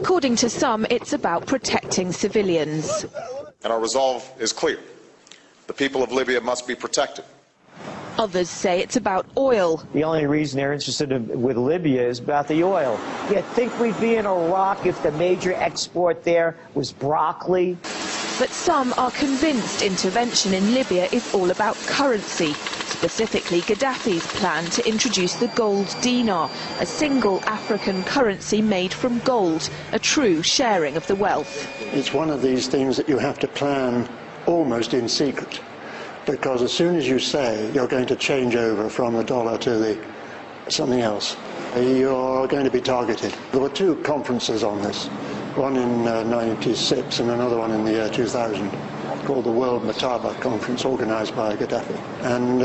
According to some, it's about protecting civilians. And our resolve is clear. The people of Libya must be protected. Others say it's about oil. The only reason they're interested with Libya is about the oil. You think we'd be in Iraq if the major export there was broccoli? But some are convinced intervention in Libya is all about currency, specifically Gaddafi's plan to introduce the gold dinar, a single African currency made from gold, a true sharing of the wealth. It's one of these things that you have to plan almost in secret, because as soon as you say you're going to change over from the dollar to something else, you're going to be targeted. There were two conferences on this, one in '96 and another one in the year 2000, called the World Mataba Conference, organized by Kadhafi. And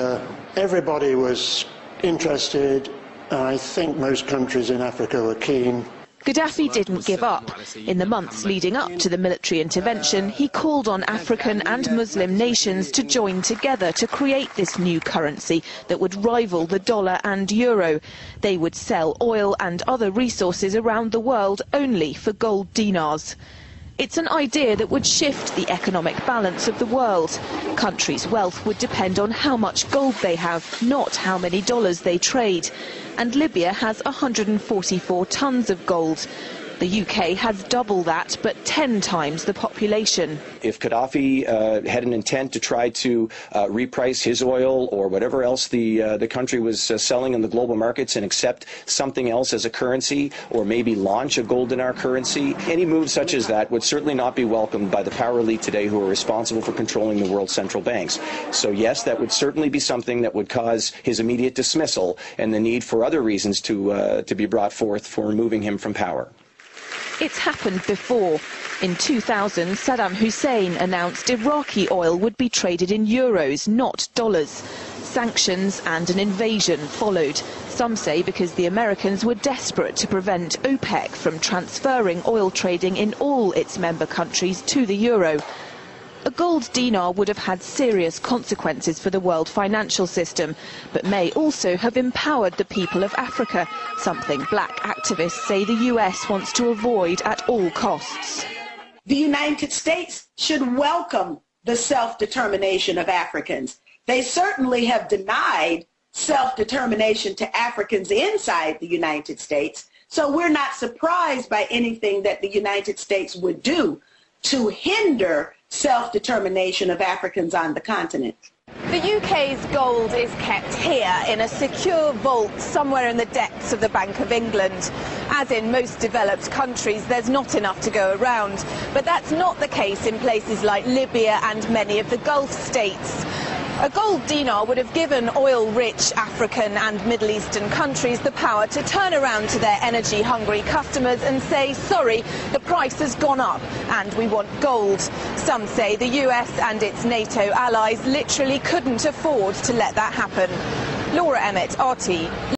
everybody was interested, and I think most countries in Africa were keen. Gaddafi didn't give up. In the months leading up to the military intervention, he called on African and Muslim nations to join together to create this new currency that would rival the dollar and euro. They would sell oil and other resources around the world only for gold dinars. It's an idea that would shift the economic balance of the world. Countries' wealth would depend on how much gold they have, not how many dollars they trade. And Libya has 144 tons of gold. The UK has double that, but 10 times the population. If Kadhafi had an intent to try to reprice his oil or whatever else the country was selling in the global markets and accept something else as a currency, or maybe launch a gold dinar currency, any move such as that would certainly not be welcomed by the power elite today who are responsible for controlling the world's central banks. So yes, that would certainly be something that would cause his immediate dismissal and the need for other reasons to be brought forth for removing him from power. It's happened before. In 2000, Saddam Hussein announced Iraqi oil would be traded in euros, not dollars. Sanctions and an invasion followed. Some say because the Americans were desperate to prevent OPEC from transferring oil trading in all its member countries to the euro. A gold dinar would have had serious consequences for the world financial system, but may also have empowered the people of Africa, something black activists say the US wants to avoid at all costs. The United States should welcome the self-determination of Africans. They certainly have denied self-determination to Africans inside the United States, so we're not surprised by anything that the United States would do to hinder self-determination of Africans on the continent. The UK's gold is kept here in a secure vault somewhere in the depths of the Bank of England. As in most developed countries, there's not enough to go around. But that's not the case in places like Libya and many of the Gulf states. A gold dinar would have given oil-rich African and Middle Eastern countries the power to turn around to their energy-hungry customers and say, sorry, the price has gone up and we want gold. Some say the US and its NATO allies literally couldn't afford to let that happen. Laura Emmett, RT.